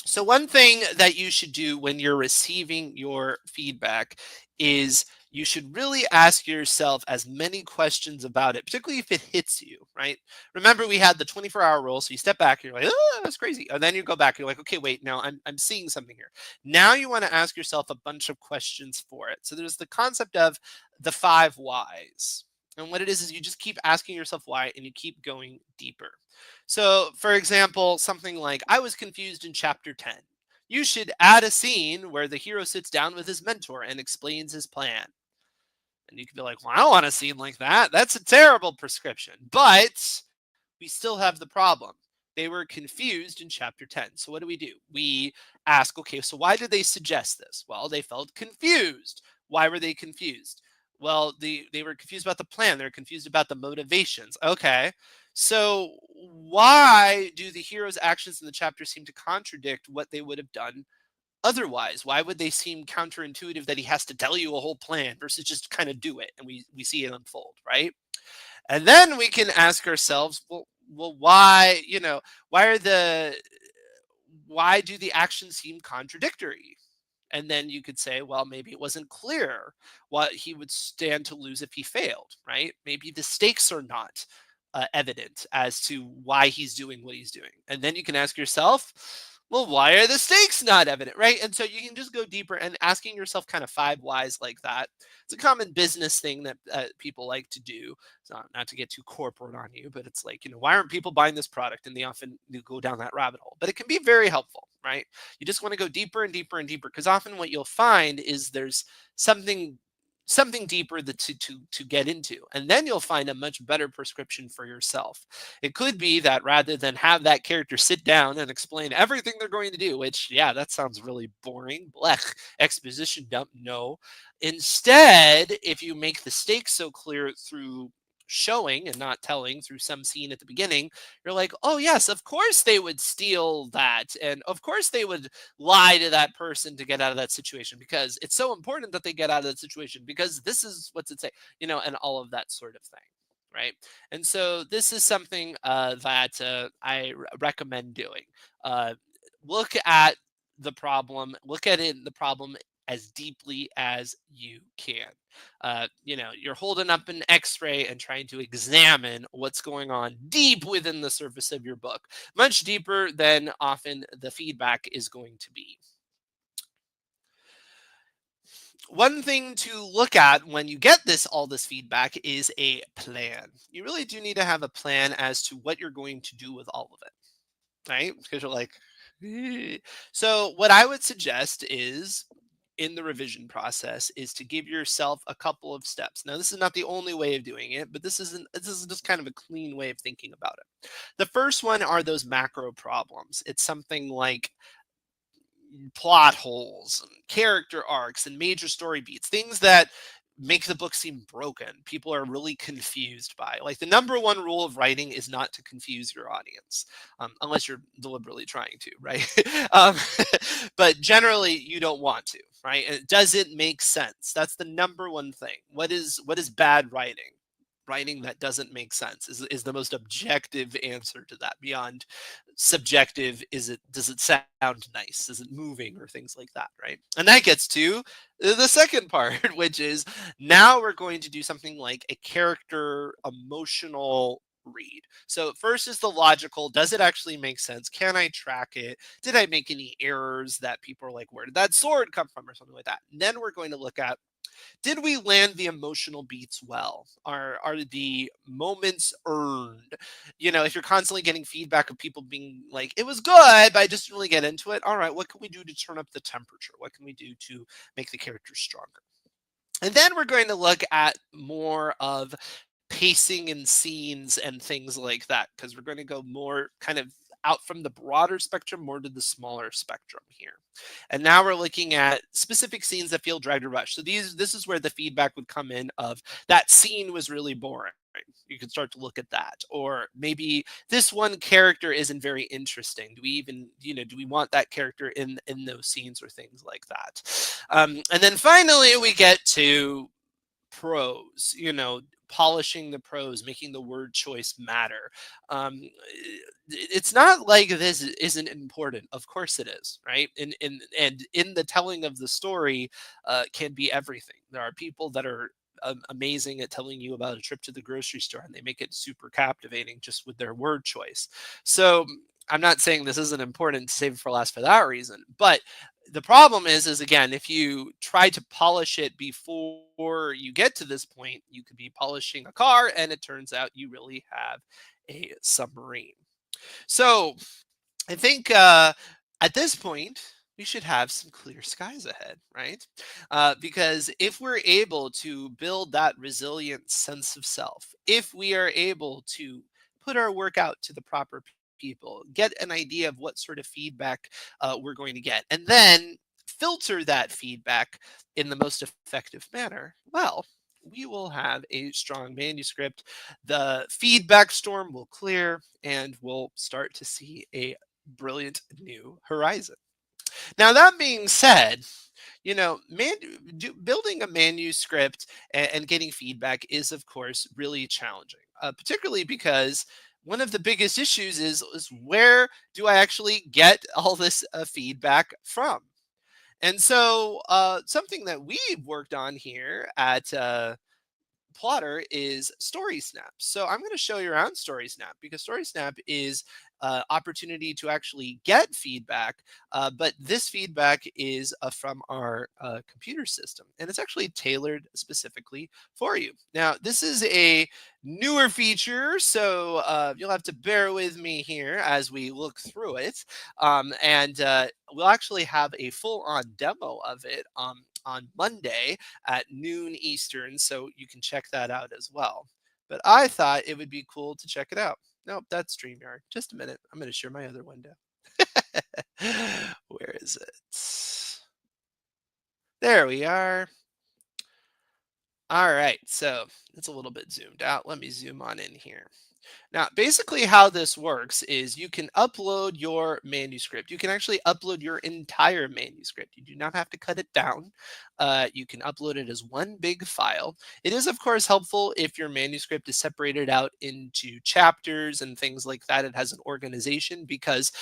So one thing that you should do when you're receiving your feedback is you should really ask yourself as many questions about it, particularly if it hits you, right? Remember, we had the 24-hour rule. So you step back and you're like, oh, that's crazy. And then you go back, you're like, okay, wait, now I'm seeing something here. Now you want to ask yourself a bunch of questions for it. So there's the concept of the 5 whys. And what it is you just keep asking yourself why and you keep going deeper. So, for example, something like, I was confused in chapter 10. You should add a scene where the hero sits down with his mentor and explains his plan. And you could be like, well, I don't want a scene like that. That's a terrible prescription. But we still have the problem. They were confused in chapter 10. So what do? We ask, okay, so why did they suggest this? Well, they felt confused. Why were they confused? Well, they were confused about the plan. They're confused about the motivations. Okay. So why do the hero's actions in the chapter seem to contradict what they would have done otherwise? Why would they seem counterintuitive that he has to tell you a whole plan versus just kind of do it and we see it unfold, right? And then we can ask ourselves, well, why, why do the actions seem contradictory? And then you could say, well, maybe it wasn't clear what he would stand to lose if he failed, right? Maybe the stakes are not evident as to why he's doing what he's doing. And then you can ask yourself, well, why are the stakes not evident, right? And so you can just go deeper and asking yourself kind of 5 whys like that. It's a common business thing that people like to do. So not to get too corporate on you, but it's like, why aren't people buying this product? And they often go down that rabbit hole. But it can be very helpful, right? You just want to go deeper and deeper and deeper because often what you'll find is there's something deeper to get into, and then you'll find a much better prescription for yourself. It could be that rather than have that character sit down and explain everything they're going to do, which, yeah, that sounds really boring, blech, exposition dump, no. Instead, if you make the stakes so clear through showing and not telling through some scene at the beginning, you're like, oh yes, of course they would steal that, and of course they would lie to that person to get out of that situation because it's so important that they get out of that situation because this is what's at stake, and all of that sort of thing, right? And so this is something that I recommend doing. uh, Look at look at it, the problem as deeply as you can. You're holding up an x-ray and trying to examine what's going on deep within the surface of your book, much deeper than often the feedback is going to be. One thing to look at when you get all this feedback is a plan. You really do need to have a plan as to what you're going to do with all of it, right? Because you're like, "Eh." So what I would suggest is in the revision process is to give yourself a couple of steps. Now, this is not the only way of doing it, but this is just kind of a clean way of thinking about it. The first one are those macro problems. It's something like plot holes and character arcs and major story beats, things that make the book seem broken, people are really confused by. Like, the number one rule of writing is not to confuse your audience, unless you're deliberately trying to, right? um, but generally you don't want to, right? And does it make sense? That's the number one thing. What is bad writing? Writing that doesn't make sense is the most objective answer to that. Beyond subjective, does it sound nice, is it moving, or things like that, right? And that gets to the second part, which is now we're going to do something like a character emotional read. So first is the logical, does it actually make sense, can I track it, did I make any errors that people are like, where did that sword come from, or something like that. And then we're going to look at, did we land the emotional beats well? Are the moments earned? If you're constantly getting feedback of people being like, it was good, but I just didn't really get into it. All right, what can we do to turn up the temperature? What can we do to make the characters stronger? And then we're going to look at more of pacing and scenes and things like that, because we're going to go more kind of out from the broader spectrum more to the smaller spectrum here. And now we're looking at specific scenes that feel dragged or rushed. So this is where the feedback would come in of that scene was really boring. You can start to look at that. Or maybe this one character isn't very interesting. Do we even, do we want that character in those scenes or things like that? And then finally we get to prose, polishing the prose, making the word choice matter. It's not like this isn't important. Of course it is, right? And in the telling of the story can be everything. There are people that are amazing at telling you about a trip to the grocery store, and they make it super captivating just with their word choice. So I'm not saying this isn't important to save it for last for that reason, but the problem is again, if you try to polish it before you get to this point, you could be polishing a car and it turns out you really have a submarine. So I think at this point, we should have some clear skies ahead, right? Because if we're able to build that resilient sense of self, if we are able to put our work out to the proper people, get an idea of what sort of feedback we're going to get, and then filter that feedback in the most effective manner, well, we will have a strong manuscript. The feedback storm will clear, and we'll start to see a brilliant new horizon. Now, that being said, building a manuscript and getting feedback is, of course, really challenging, particularly because one of the biggest issues is where do I actually get all this feedback from? And so, something that we've worked on here at Plotter is Story Snap. So I'm going to show you around Story Snap because Story Snap is opportunity to actually get feedback, but this feedback is from our computer system, and it's actually tailored specifically for you. Now, this is a newer feature, so you'll have to bear with me here as we look through it, and we'll actually have a full-on demo of it on Monday at noon Eastern, so you can check that out as well. But I thought it would be cool to check it out. Nope, that's StreamYard. Just a minute. I'm going to share my other window. Where is it? There we are. All right, so it's a little bit zoomed out. Let me zoom on in here. Now, basically how this works is you can upload your manuscript. You can actually upload your entire manuscript. You do not have to cut it down. You can upload it as one big file. It is, of course, helpful if your manuscript is separated out into chapters and things like that. It has an organization because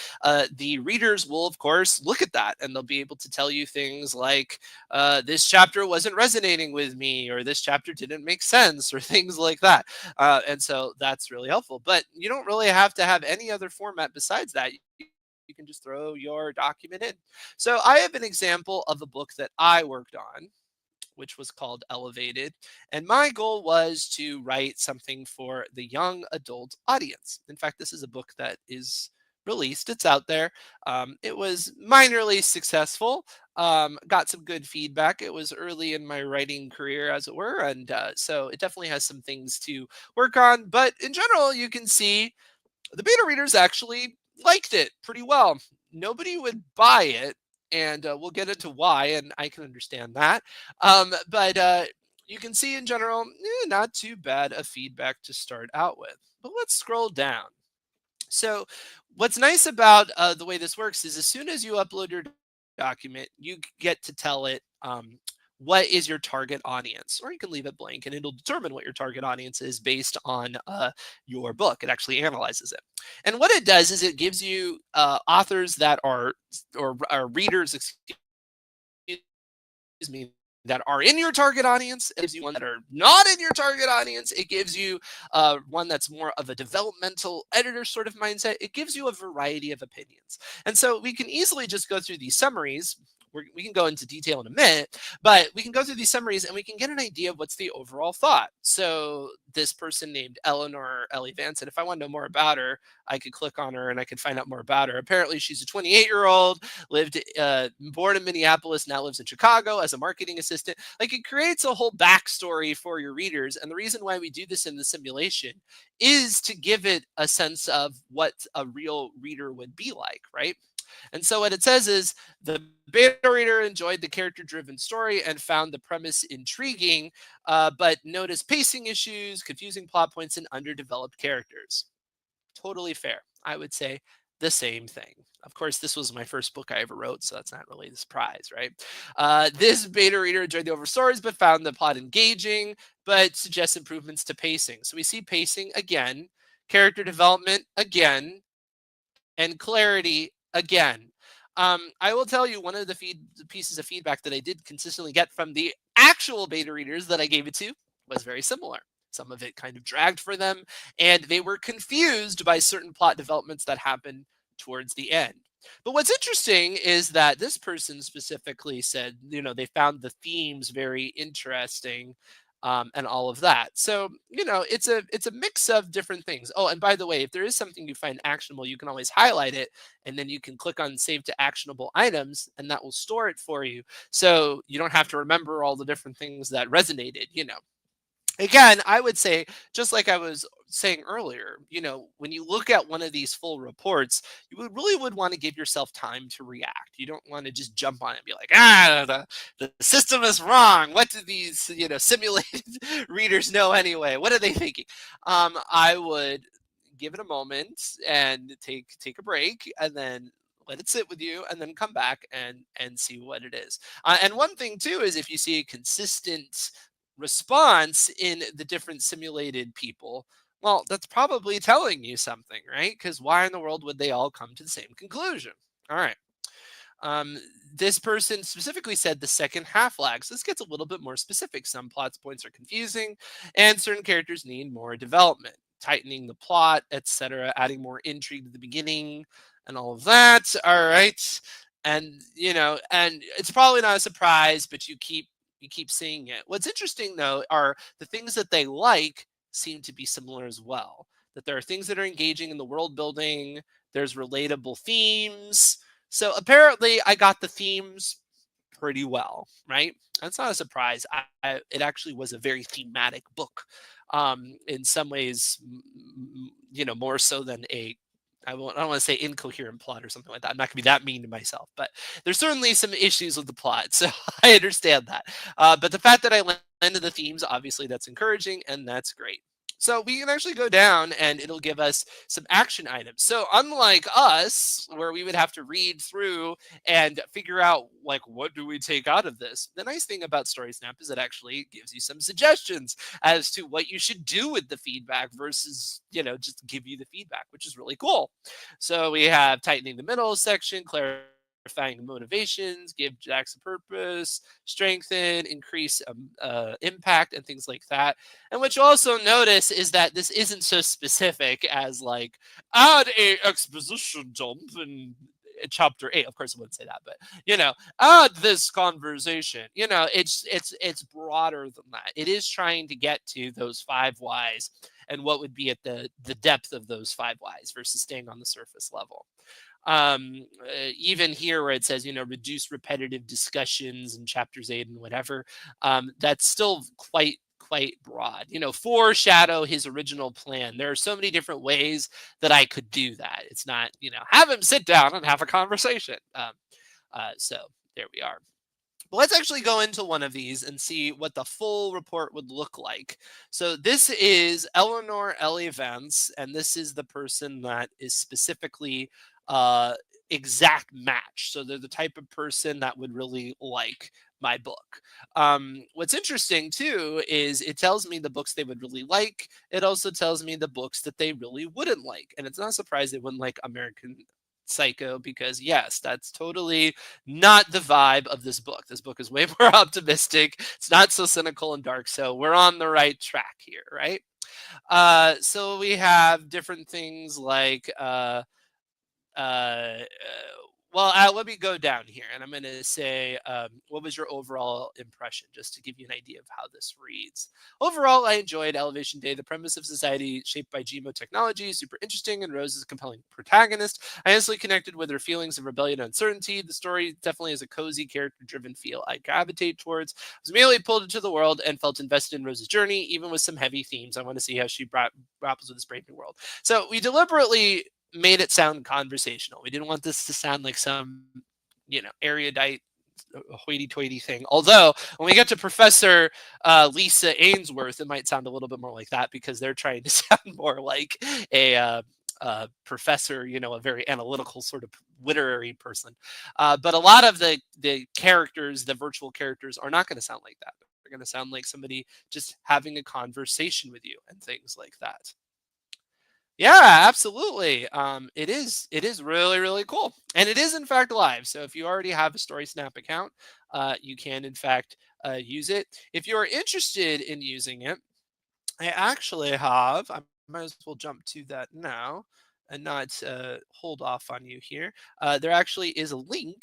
the readers will, of course, look at that and they'll be able to tell you things like, this chapter wasn't resonating with me, or this chapter didn't make sense, or things like that. And so that's really helpful. But you don't really have to have any other format besides that. You can just throw your document in. So I have an example of a book that I worked on, which was called Elevated. And my goal was to write something for the young adult audience. In fact, this is a book that is released, it's out there. It was minorly successful, got some good feedback. It was early in my writing career, as it were. And so it definitely has some things to work on. But in general, you can see the beta readers actually liked it pretty well. Nobody would buy it, and we'll get into why, and I can understand that. But you can see in general, not too bad of feedback to start out with. But let's scroll down. So what's nice about the way this works is as soon as you upload your document, you get to tell it what is your target audience, or you can leave it blank and it'll determine what your target audience is based on your book. It actually analyzes it. And what it does is it gives you authors that or readers, excuse me, that are in your target audience. It gives you one that are not in your target audience. It gives you one that's more of a developmental editor sort of mindset. It gives you a variety of opinions. And so we can easily just go through these summaries we can go into detail in a minute, but we can go through these summaries and we can get an idea of what's the overall thought. So this person named Eleanor Ellie Vance, and if I want to know more about her, I could click on her and I could find out more about her. Apparently, she's a 28-year-old, born in Minneapolis, now lives in Chicago as a marketing assistant. Like, it creates a whole backstory for your readers. And the reason why we do this in the simulation is to give it a sense of what a real reader would be like, right? And so what it says is the beta reader enjoyed the character driven story and found the premise intriguing, but noticed pacing issues, confusing plot points, and underdeveloped characters. Totally fair. I would say the same thing. Of course, this was my first book I ever wrote, so that's not really a surprise, right? This beta reader enjoyed the overall stories, but found the plot engaging, but suggests improvements to pacing. So we see pacing again, character development again, and clarity again. I will tell you one of the pieces of feedback that I did consistently get from the actual beta readers that I gave it to was very similar. Some of it kind of dragged for them, and they were confused by certain plot developments that happened towards the end. But what's interesting is that this person specifically said, they found the themes very interesting, and all of that. So, it's a mix of different things. Oh, and by the way, if there is something you find actionable, you can always highlight it, and then you can click on Save to Actionable Items, and that will store it for you. So you don't have to remember all the different things that resonated. Again, I would say, just like I was saying earlier, when you look at one of these full reports, you really would want to give yourself time to react. You don't want to just jump on it and be like, the system is wrong. What do these, simulated readers know anyway? What are they thinking? I would give it a moment and take a break, and then let it sit with you, and then come back and see what it is. And one thing too is, if you see a consistent response in the different simulated people, well, that's probably telling you something, right? Because why in the world would they all come to the same conclusion? All right. Um, this person specifically said the second half lags. This gets a little bit more specific. Some plot points are confusing, and certain characters need more development, tightening the plot, etc., adding more intrigue to the beginning, and all of that. All right, and it's probably not a surprise, but you keep seeing it. What's interesting though are the things that they like seem to be similar as well. That there are things that are engaging in the world building. There's relatable themes, so apparently, I got the themes pretty well, right? That's not a surprise. It actually was a very thematic book. In some ways, more so than I don't want to say incoherent plot or something like that. I'm not going to be that mean to myself, but there's certainly some issues with the plot. So I understand that. But the fact that I landed the themes, obviously, that's encouraging, and that's great. So we can actually go down and it'll give us some action items. So unlike us, where we would have to read through and figure out, like, what do we take out of this? The nice thing about StorySnap is it actually gives you some suggestions as to what you should do with the feedback versus, just give you the feedback, which is really cool. So we have tightening the middle section, clarifying motivations, give Jax a purpose, strengthen, increase impact, and things like that. And what you also notice is that this isn't so specific as, like, add a exposition dump in chapter 8. Of course, I wouldn't say that, but add this conversation. It's broader than that. It is trying to get to those five whys and what would be at the depth of those five whys versus staying on the surface level. Even here where it says, reduce repetitive discussions in chapters 8 and whatever, that's still quite broad. Foreshadow his original plan. There are so many different ways that I could do that. It's not, have him sit down and have a conversation. So there we are. But let's actually go into one of these and see what the full report would look like. So this is Eleanor Ellie Vance, and this is the person that is specifically exact match. So they're the type of person that would really like my book. What's interesting too is it tells me the books they would really like. It also tells me the books that they really wouldn't like. And it's not surprised they wouldn't like American Psycho, because yes, that's totally not the vibe of this book. This book is way more optimistic. It's not so cynical and dark. So we're on the right track here, right? So we have different things like uh, Well, let me go down here, and I'm going to say, what was your overall impression, just to give you an idea of how this reads. Overall, I enjoyed Elevation Day. The premise of society shaped by GMO technology is super interesting, and Rose is a compelling protagonist. I instantly connected with her feelings of rebellion and uncertainty. The story definitely has a cozy, character-driven feel I gravitate towards. I was immediately pulled into the world and felt invested in Rose's journey, even with some heavy themes. I want to see how she grapples with this brave new world. So we deliberately made it sound conversational. We didn't want this to sound like some, erudite hoity-toity thing. Although when we get to Professor Lisa Ainsworth, it might sound a little bit more like that because they're trying to sound more like a professor, a very analytical sort of literary person. But a lot of the characters, the virtual characters, are not going to sound like that. They're going to sound like somebody just having a conversation with you and things like that. Yeah, absolutely. It is really really cool, and it is in fact live. So if you already have a StorySnap account, you can in fact use it. If you are interested in using it, I actually have. I might as well jump to that now and not hold off on you here. There actually is a link.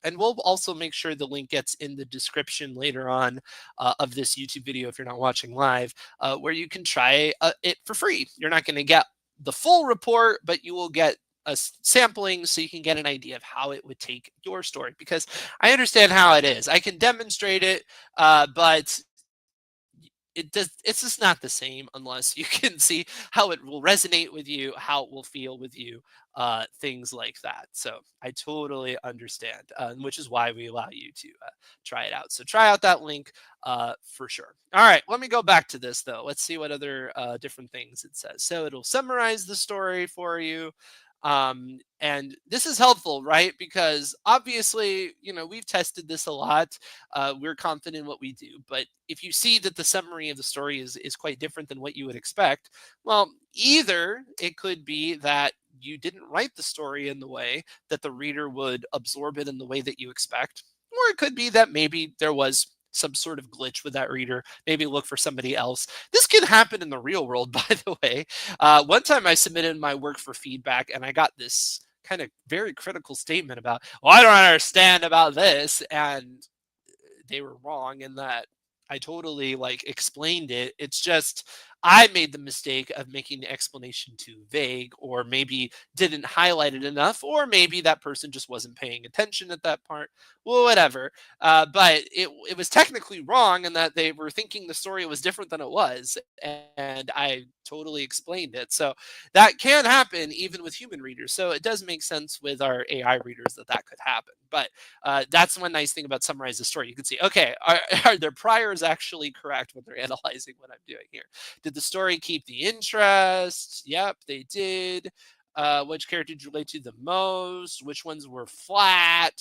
And we'll also make sure the link gets in the description later on of this YouTube video if you're not watching live, where you can try it for free. You're not going to get the full report, but you will get a sampling so you can get an idea of how it would take your story. Because I understand how it is. I can demonstrate it, but it's just not the same unless you can see how it will resonate with you, how it will feel with you, things like that. So I totally understand, which is why we allow you to try it out. So try out that link for sure. All right, let me go back to this though. Let's see what other different things it says. So it'll summarize the story for you. And this is helpful, right? Because obviously, we've tested this a lot. We're confident in what we do, but if you see that the summary of the story is quite different than what you would expect, well, either it could be that you didn't write the story in the way that the reader would absorb it in the way that you expect, or it could be that maybe there was some sort of glitch with that reader. Maybe look for somebody else. This can happen in the real world, by the way. One time I submitted my work for feedback and I got this kind of very critical statement about, well, I don't understand about this. And they were wrong in that I totally like explained it. It's just I made the mistake of making the explanation too vague, or maybe didn't highlight it enough, or maybe that person just wasn't paying attention at that part. Well, whatever. But it was technically wrong in that they were thinking the story was different than it was, and I totally explained it. So that can happen even with human readers. So it does make sense with our AI readers that that could happen. But that's one nice thing about summarize the story. You can see, okay, are their priors actually correct when they're analyzing what I'm doing here? Did the story keep the interest? Yep, they did. Which character did you relate to the most? Which ones were flat?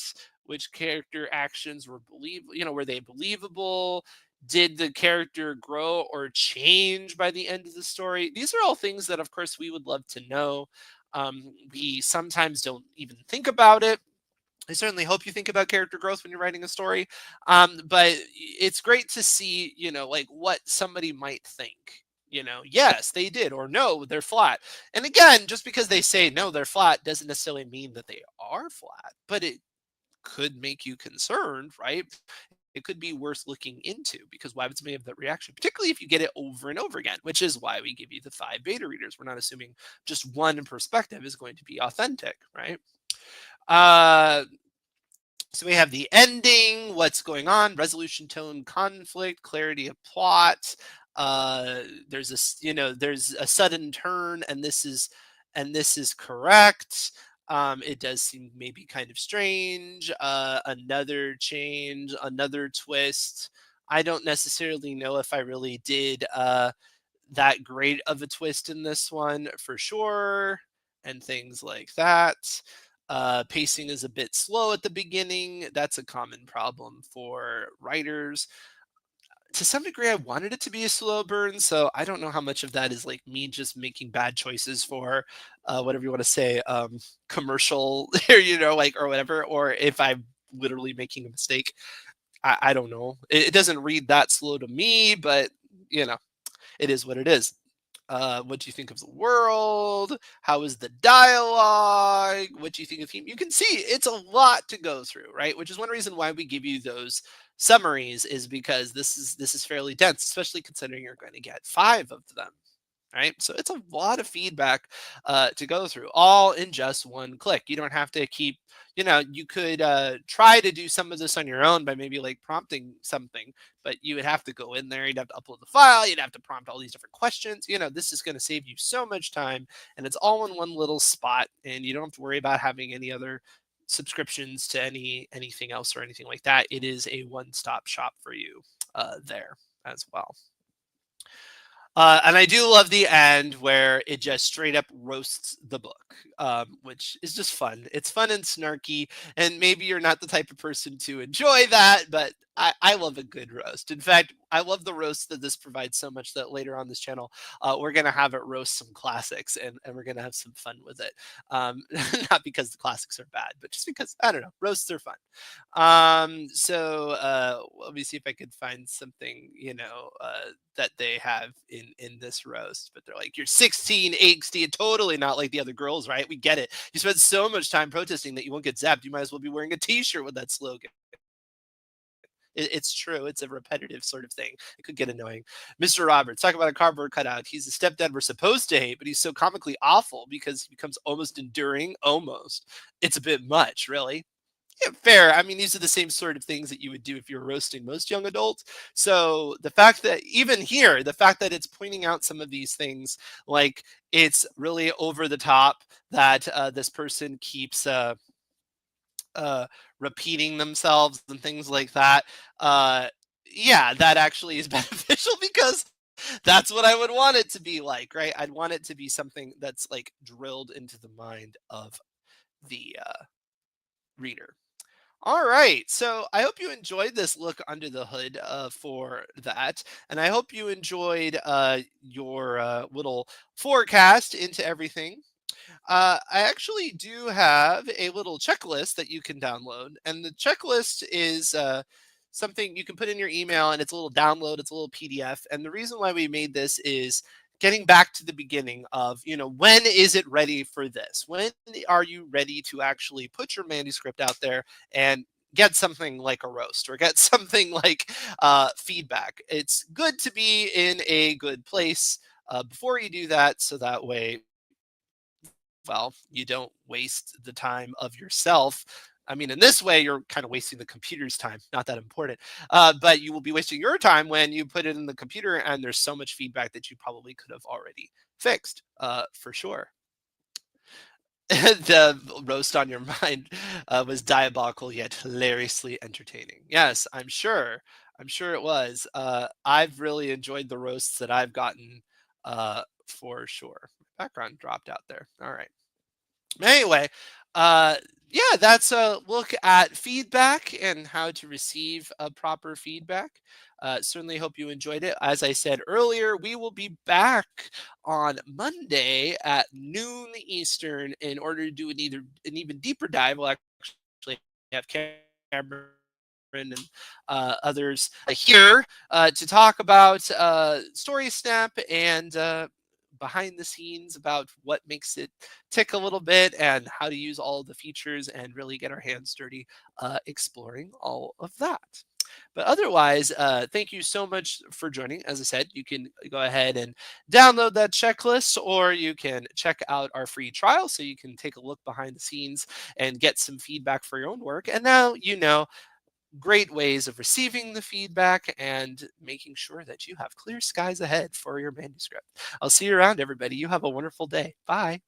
Which character actions were were they believable? Did the character grow or change by the end of the story? These are all things that, of course, we would love to know. We sometimes don't even think about it. I certainly hope you think about character growth when you're writing a story. But it's great to see, like what somebody might think. Yes, they did, or no, they're flat. And again, just because they say no, they're flat doesn't necessarily mean that they are flat, but it could make you concerned, right? It could be worth looking into because why would somebody have that reaction, particularly if you get it over and over again, which is why we give you the 5 beta readers. We're not assuming just one perspective is going to be authentic, right? Uh, so we have the ending, what's going on, resolution, tone, conflict, clarity of plot. There's there's a sudden turn, and this is correct. It does seem maybe kind of strange. Another change, another twist. I don't necessarily know if I really did that great of a twist in this one for sure, and things like that. Pacing is a bit slow at the beginning. That's a common problem for writers. To some degree, I wanted it to be a slow burn, so I don't know how much of that is like me just making bad choices for whatever you want to say, commercial, or like or whatever, or if I'm literally making a mistake. I don't know. It doesn't read that slow to me, but you know, it is what it is. What do you think of the world? How is the dialogue? What do you think of theme? You can see it's a lot to go through, right? Which is one reason why we give you those summaries, is because this is fairly dense, especially considering you're going to get 5 of them, right? So it's a lot of feedback to go through, all in just one click. You don't have to keep, you could try to do some of this on your own by maybe like prompting something, but you would have to go in there, you'd have to upload the file, you'd have to prompt all these different questions. This is going to save you so much time, and it's all in one little spot, and you don't have to worry about having any other subscriptions to anything else or anything like that. It is a one-stop shop for you there as well. And I do love the end where it just straight up roasts the book, which is just fun. It's fun and snarky, and maybe you're not the type of person to enjoy that, but I love a good roast. In fact, I love the roast that this provides so much that later on this channel, we're going to have it roast some classics, and we're going to have some fun with it. Not because the classics are bad, but just because, I don't know, roasts are fun. Let me see if I could find something, that they have in this roast. But they're like, you're 16, angsty, and totally not like the other girls, right? We get it. You spent so much time protesting that you won't get zapped. You might as well be wearing a T-shirt with that slogan. It's true. It's a repetitive sort of thing. It could get annoying. Mr. Roberts, talk about a cardboard cutout. He's the stepdad we're supposed to hate, but he's so comically awful because he becomes almost enduring. Almost. It's a bit much, really. Yeah, fair. I mean, these are the same sort of things that you would do if you're roasting most young adults. So the fact that even here, the fact that it's pointing out some of these things, like it's really over the top, that this person keeps uh, repeating themselves and things like that. Uh, yeah, that actually is beneficial because that's what I would want it to be like, right? I'd want it to be something that's like drilled into the mind of the reader. All right. So I hope you enjoyed this look under the hood for that. And I hope you enjoyed your little forecast into everything. I actually do have a little checklist that you can download. And the checklist is something you can put in your email, and it's a little download, it's a little PDF. And the reason why we made this is getting back to the beginning of, when is it ready for this? When are you ready to actually put your manuscript out there and get something like a roast or get something like feedback? It's good to be in a good place before you do that, so that way, well, you don't waste the time of yourself. I mean, in this way, you're kind of wasting the computer's time. Not that important, but you will be wasting your time when you put it in the computer and there's so much feedback that you probably could have already fixed, for sure. The roast on your mind was diabolical yet hilariously entertaining. Yes, I'm sure. I'm sure it was. I've really enjoyed the roasts that I've gotten, for sure. Background dropped out there. All right. Anyway, uh, yeah, that's a look at feedback and how to receive a proper feedback. Certainly hope you enjoyed it. As I said earlier, we will be back on Monday at noon Eastern in order to do an even deeper dive. We'll actually have Cameron and others here to talk about Story Snap and behind the scenes about what makes it tick a little bit and how to use all of the features and really get our hands dirty exploring all of that. But otherwise, thank you so much for joining. As I said, you can go ahead and download that checklist, or you can check out our free trial so you can take a look behind the scenes and get some feedback for your own work. And now you know great ways of receiving the feedback and making sure that you have clear skies ahead for your manuscript. I'll see you around, everybody. You have a wonderful day. Bye.